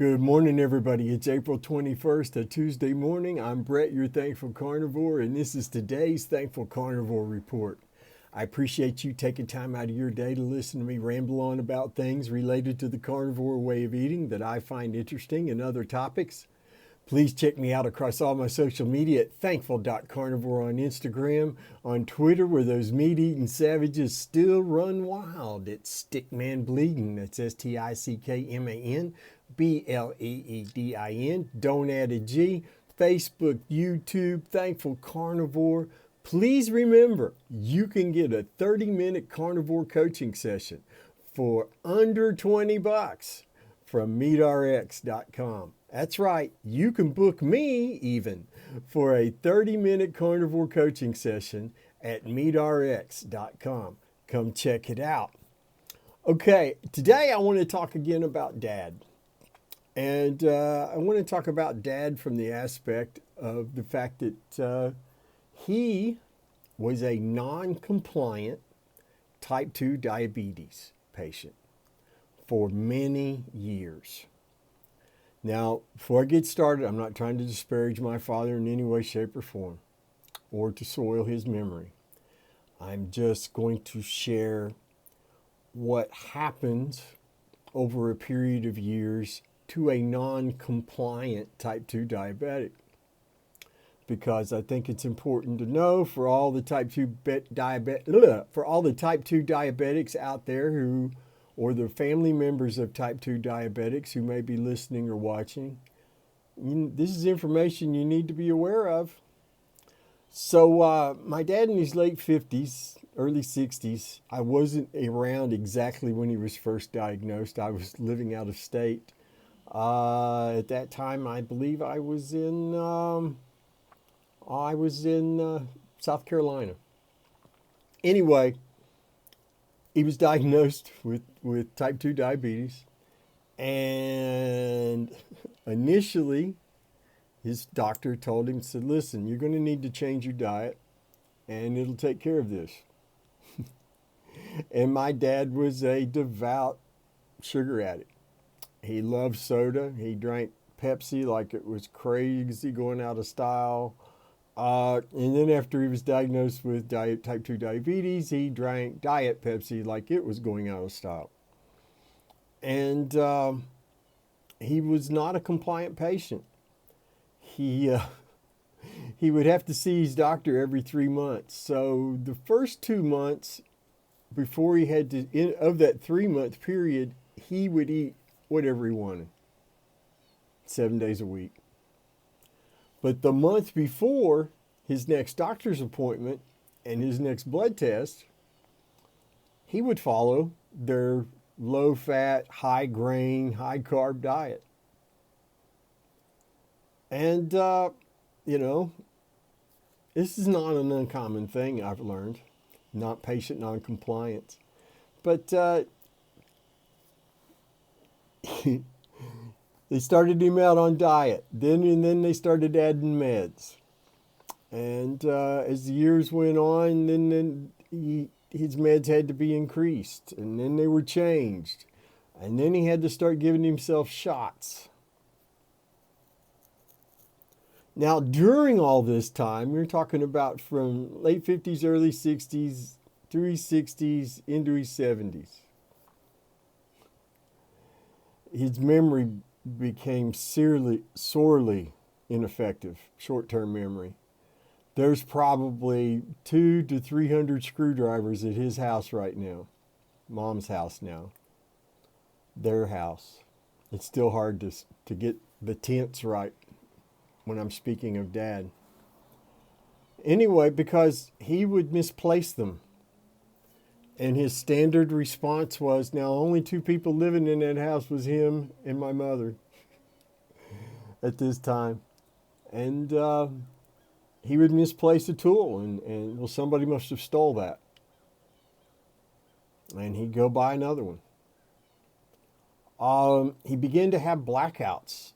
Good morning, everybody. It's April 21st, a Tuesday morning. I'm Brett, your Thankful Carnivore, and this is today's Thankful Carnivore Report. I appreciate you taking time out of your day to listen to me ramble on about things related to the carnivore way of eating that I find interesting and other topics. Please check me out across all my social media at thankful.carnivore on Instagram, on Twitter, where those meat-eating savages still run wild. It's Stickman Bleeding. That's Stickman Bleedin. Don't add a G. Facebook, YouTube, Thankful Carnivore. Please remember, you can get a 30-minute carnivore coaching session for under $20 from meatrx.com. That's right, you can book me even for a 30-minute carnivore coaching session at meatrx.com. Come check it out. Okay, today I want to talk again about Dad. And I want to talk about Dad from the aspect of the fact that he was a non-compliant type 2 diabetes patient for many years. Now, before I get started, I'm not trying to disparage my father in any way, shape, or form, or to soil his memory. I'm just going to share what happens over a period of years to a non-compliant type 2 diabetic. Because I think it's important to know for all the type 2 diabetics out there who, or the family members of type 2 diabetics who may be listening or watching, this is information you need to be aware of. So my dad in his late 50s, early 60s, I wasn't around exactly when he was first diagnosed. I was living out of state. At that time, I believe I was in South Carolina. Anyway, he was diagnosed with type 2 diabetes, and initially his doctor told him, said, listen, you're going to need to change your diet and it'll take care of this. And my dad was a devout sugar addict. He loved soda. He drank Pepsi like it was crazy, going out of style. And then after he was diagnosed with type 2 diabetes, he drank Diet Pepsi like it was going out of style. And he was not a compliant patient. He would have to see his doctor every 3 months. So the first 2 months before he had to, of that 3-month period, he would eat whatever he wanted, 7 days a week. But the month before his next doctor's appointment and his next blood test, he would follow their low-fat, high-grain, high-carb diet. And, this is not an uncommon thing I've learned, not patient non-compliance. But they started him out on diet. Then they started adding meds. And as the years went on, then his meds had to be increased. And then they were changed. And then he had to start giving himself shots. Now, during all this time, we're talking about from late 50s, early 60s, through his 60s, into his 70s. His memory became sorely ineffective, short-term memory. There's probably 200 to 300 screwdrivers at his house right now, Mom's house now, their house. It's still hard to get the tense right when I'm speaking of Dad. Anyway, because he would misplace them. And his standard response was, now only 2 people living in that house was him and my mother at this time. And he would misplace a tool and well, somebody must have stole that. And he'd go buy another one. He began to have blackouts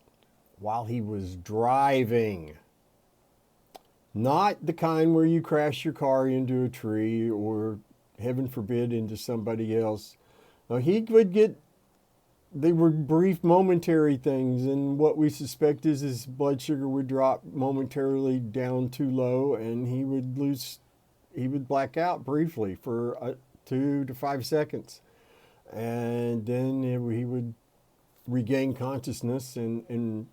while he was driving. Not the kind where you crash your car into a tree or, heaven forbid, into somebody else. Now, he would get they were brief, momentary things, and what we suspect is his blood sugar would drop momentarily down too low, and he would black out briefly for 2 to 5 seconds, and then he would regain consciousness and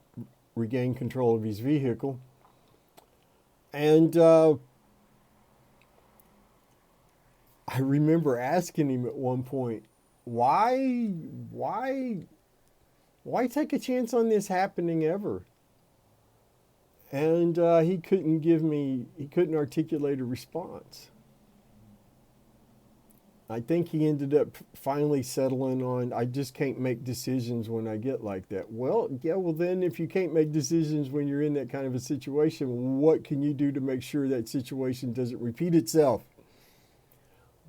regain control of his vehicle. And I remember asking him at one point, why take a chance on this happening ever? And he couldn't articulate a response. I think he ended up finally settling on, I just can't make decisions when I get like that. Well, yeah, well then if you can't make decisions when you're in that kind of a situation, what can you do to make sure that situation doesn't repeat itself?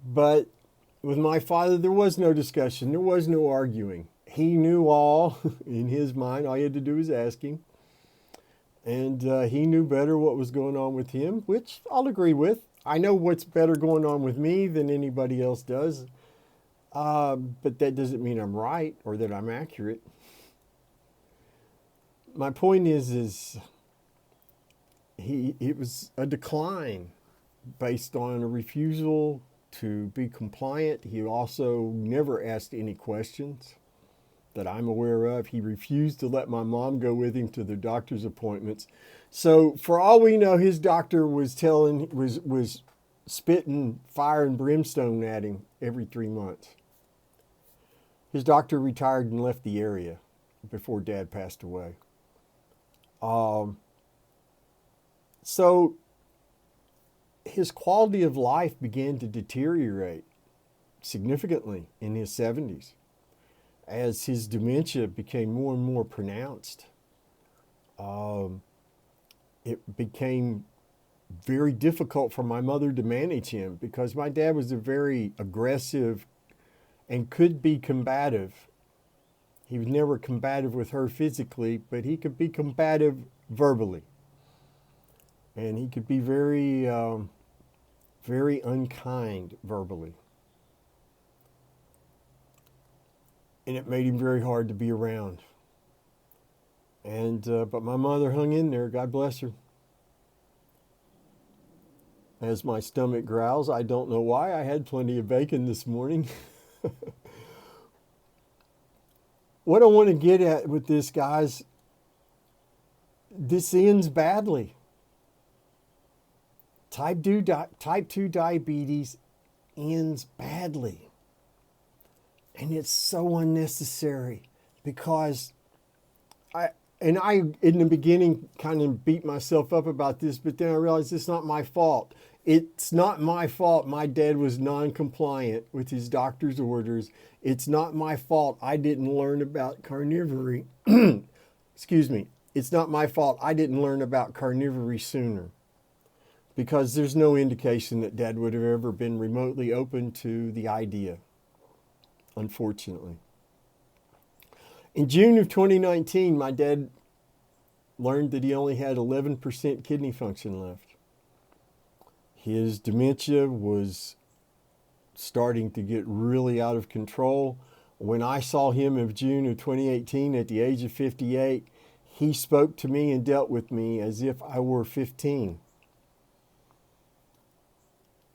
But with my father, there was no discussion. There was no arguing. He knew all in his mind. All you had to do was ask him. And he knew better what was going on with him, which I'll agree with. I know what's better going on with me than anybody else does. But that doesn't mean I'm right or that I'm accurate. My point is it was a decline based on a refusal to be compliant. He also never asked any questions that I'm aware of. He refused to let my mom go with him to the doctor's appointments. So for all we know, his doctor was spitting fire and brimstone at him every 3 months. His doctor retired and left the area before Dad passed away. So his quality of life began to deteriorate significantly in his 70s as his dementia became more and more pronounced. It became very difficult for my mother to manage him because my dad was a very aggressive and could be combative. He was never combative with her physically, but he could be combative verbally. And he could be very, very unkind verbally. And it made him very hard to be around. And but my mother hung in there, God bless her. As my stomach growls, I don't know why. I had plenty of bacon this morning. What I want to get at with this, guys, this ends badly. Type 2 diabetes ends badly. And it's so unnecessary because I, in the beginning, kind of beat myself up about this, but then I realized it's not my fault. It's not my fault my dad was non-compliant with his doctor's orders. It's not my fault I didn't learn about carnivory. Excuse me. It's not my fault I didn't learn about carnivory sooner, because there's no indication that Dad would have ever been remotely open to the idea, unfortunately. In June of 2019, my dad learned that he only had 11% kidney function left. His dementia was starting to get really out of control. When I saw him in June of 2018 at the age of 58, he spoke to me and dealt with me as if I were 15.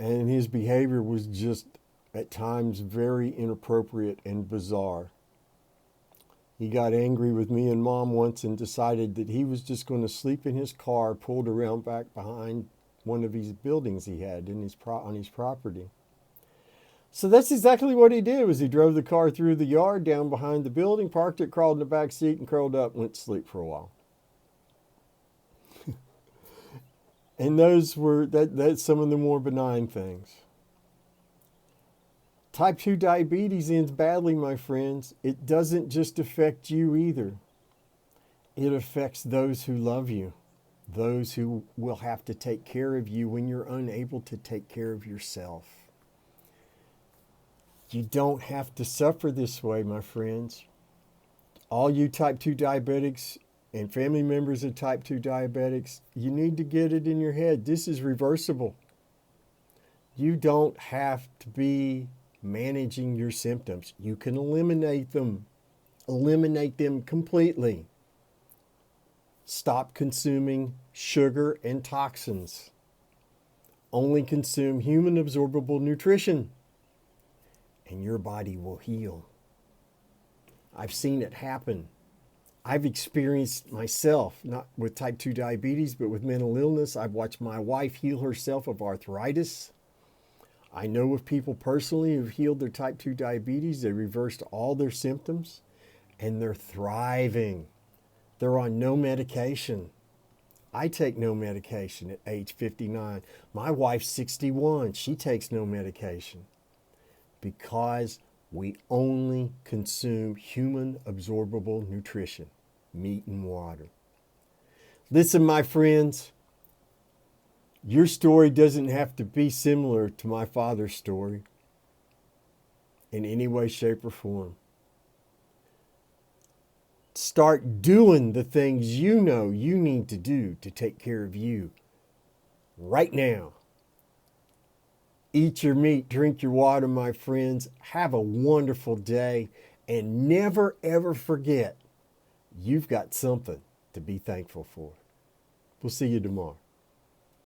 And his behavior was just at times very inappropriate and bizarre. He got angry with me and Mom once and decided that he was just going to sleep in his car pulled around back behind one of these buildings he had on his property. So that's exactly what he did. Was he drove the car through the yard down behind the building, parked it, crawled in the back seat, and curled up and went to sleep for a while. And that's some of the more benign things. Type 2 diabetes ends badly, my friends. It doesn't just affect you either. It affects those who love you, those who will have to take care of you when you're unable to take care of yourself. You don't have to suffer this way, my friends. All you type 2 diabetics and family members of type 2 diabetics, you need to get it in your head. This is reversible. You don't have to be managing your symptoms. You can eliminate them. eliminate them completely. Stop consuming sugar and toxins. Only consume human absorbable nutrition, and your body will heal. I've seen it happen. I've experienced myself, not with type 2 diabetes, but with mental illness. I've watched my wife heal herself of arthritis. I know of people personally who've healed their type 2 diabetes. They reversed all their symptoms, and they're thriving. They're on no medication. I take no medication at age 59. My wife's 61. She takes no medication because we only consume human absorbable nutrition, meat and water. Listen, my friends, your story doesn't have to be similar to my father's story in any way, shape, or form. Start doing the things you know you need to do to take care of you right now. Eat your meat, drink your water, my friends. Have a wonderful day, and never ever forget you've got something to be thankful for. We'll see you tomorrow.